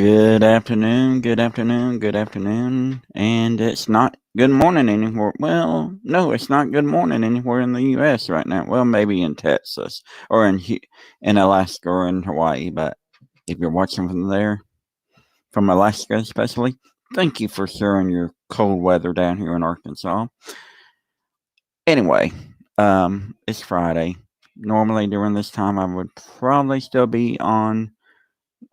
Good afternoon, good afternoon, good afternoon. And it's not good morning anywhere. Well, no, it's not good morning anywhere in the U.S. right now. Well, maybe in Texas or in Alaska or in Hawaii. But if you're watching from there, from Alaska especially, thank you for sharing your cold weather down here in Arkansas. Anyway, it's Friday. Normally during this time, I would probably still be on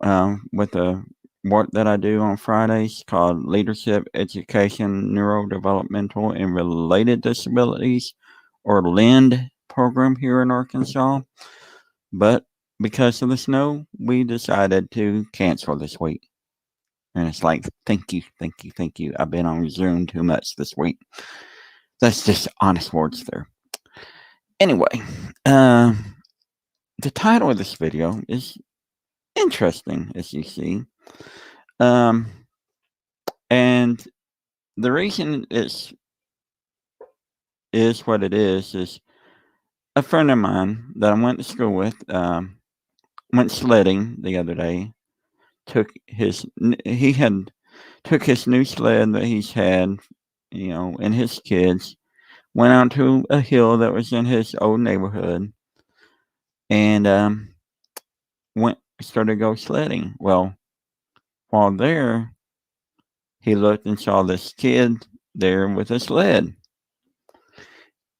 with the work that I do on Fridays called Leadership, Education, Neurodevelopmental, and Related Disabilities, or LEND program here in Arkansas. But because of the snow, we decided to cancel this week. And it's like, thank you, thank you, thank you. I've been on Zoom too much this week. That's just honest words there. Anyway, the title of this video is interesting, as you see. And the reason is what it is a friend of mine that I went to school with went sledding the other day. Took his new sled that he's had, and his kids went out to a hill that was in his old neighborhood, and started to go sledding. Well, while there, he looked and saw this kid there with a sled.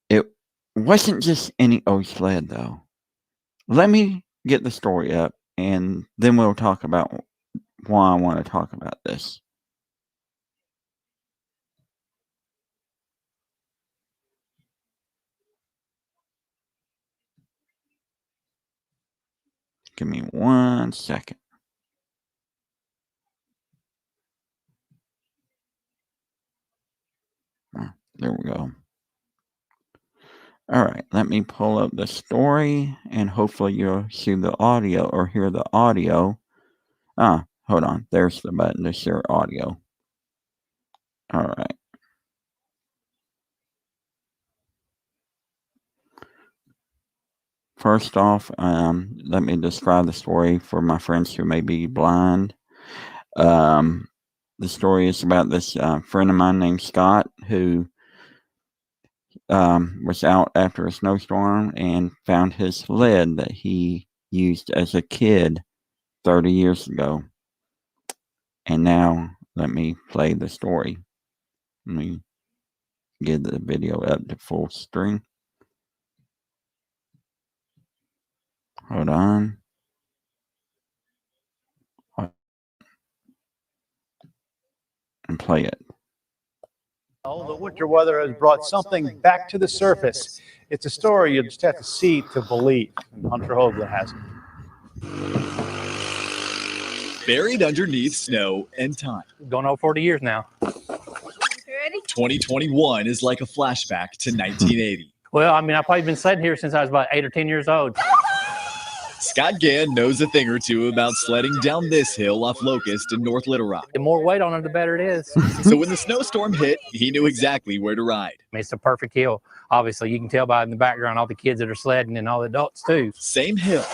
It wasn't just any old sled, though. Let me get the story up, and then we'll talk about why I want to talk about this. Give me 1 second. There we go. All right, let me pull up the story, and hopefully you'll see the audio or hear the audio. Hold on. There's the button to share audio. All right. First off, let me describe the story for my friends who may be blind. The story is about this friend of mine named Scott who was out after a snowstorm and found his sled that he used as a kid 30 years ago. And now let me play the story. Let me get the video up to full screen. Hold on. And play it. The winter weather has brought something back to the surface. It's a story you just have to see to believe. And Hunter Hoagland has it. Buried underneath snow and time. Going on 40 years now. Ready? 2021 is like a flashback to 1980. Well, I mean, I've probably been sledding here since I was about 8 or 10 years old. Scott Gann knows a thing or two about sledding down this hill off Locust in North Little Rock. The more weight on it, the better it is. So when the snowstorm hit, he knew exactly where to ride. I mean, it's a perfect hill. Obviously, you can tell by in the background all the kids that are sledding and all the adults too. Same hill,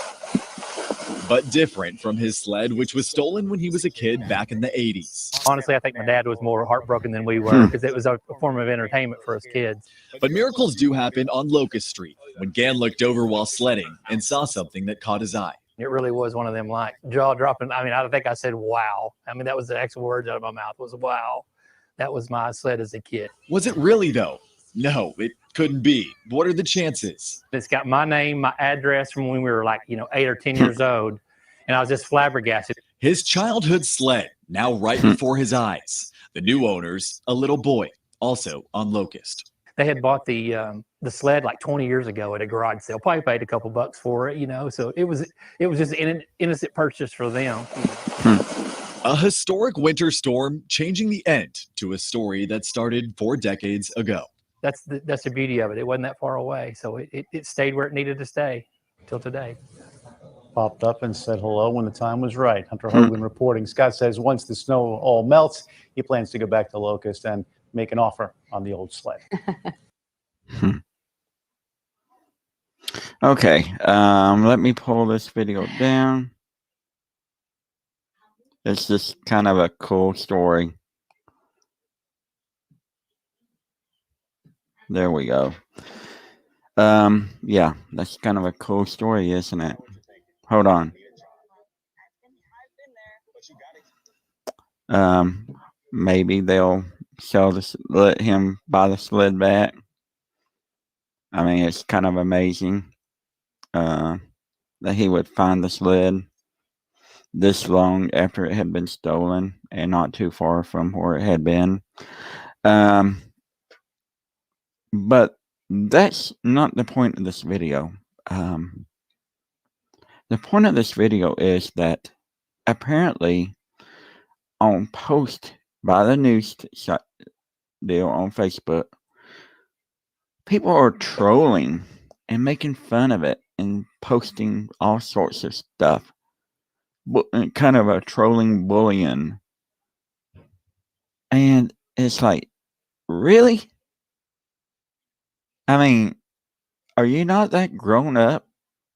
but different from his sled, which was stolen when he was a kid back in the 80s. Honestly, I think my dad was more heartbroken than we were because it was a form of entertainment for us kids. But miracles do happen on Locust Street when Gann looked over while sledding and saw something that caught his eye. It really was one of them like jaw dropping. I mean, I think I said, wow. I mean, that was the actual words out of my mouth was wow. That was my sled as a kid. Was it really though? No, it couldn't be. What are the chances? It's got my name, my address from when we were like, 8 or 10 years old. And I was just flabbergasted. His childhood sled, now right before his eyes. The new owners, a little boy, also on Locust. They had bought the sled like 20 years ago at a garage sale. Probably paid a couple bucks for it, So it was just an innocent purchase for them. A historic winter storm changing the end to a story that started 4 decades ago. That's the beauty of it. It wasn't that far away, so it stayed where it needed to stay till today. Popped up and said hello when the time was right. Hunter Hoagland reporting. Scott says once the snow all melts, he plans to go back to Locust and make an offer on the old sled. Okay, let me pull this video down. It's just kind of a cool story. There we go. Yeah, that's kind of a cool story, isn't it? Hold on. Maybe they'll let him buy the sled back. I mean, it's kind of amazing that he would find the sled this long after it had been stolen and not too far from where it had been. But that's not the point of this video. The point of this video is that apparently on post by the news deal on Facebook, people are trolling and making fun of it and posting all sorts of stuff. Kind of a trolling bullying. And it's like, really? I mean, are you not that grown up,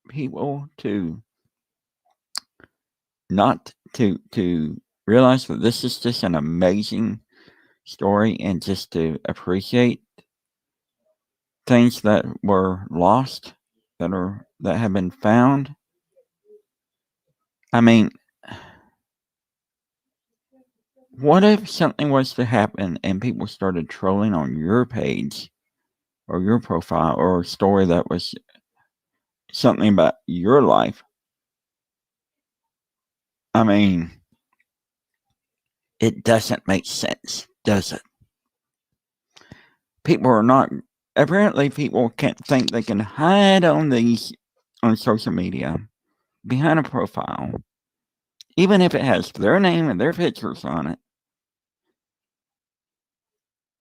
people, to not to realize that this is just an amazing story and just to appreciate things that were lost, that have been found? I mean, what if something was to happen and people started trolling on your page or your profile or a story that was something about your life? I mean, it doesn't make sense, does it? Apparently people can't think they can hide on social media behind a profile, even if it has their name and their pictures on it,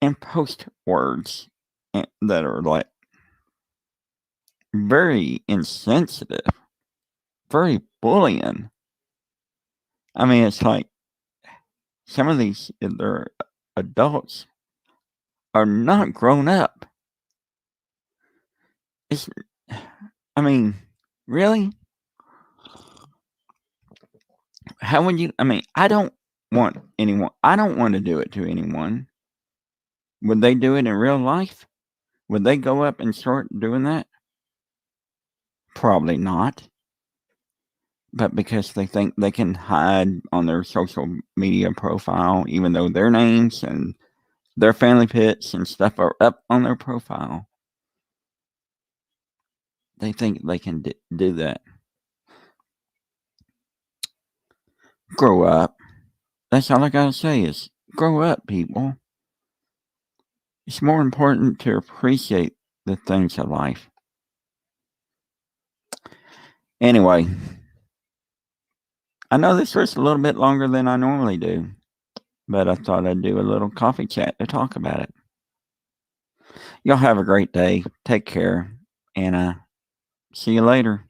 and post words that are like very insensitive, very bullying. I mean, it's like some of these, they're adults, are not grown up. I mean, really? How would you? I mean, I don't want to do it to anyone. Would they do it in real life? Would they go up and start doing that? Probably not. But because they think they can hide on their social media profile, even though their names and their family pics and stuff are up on their profile, they think they can do that. Grow up. That's all I gotta say is grow up, people. It's more important to appreciate the things of life. Anyway, I know this was a little bit longer than I normally do, but I thought I'd do a little coffee chat to talk about it. Y'all have a great day. Take care, and see you later.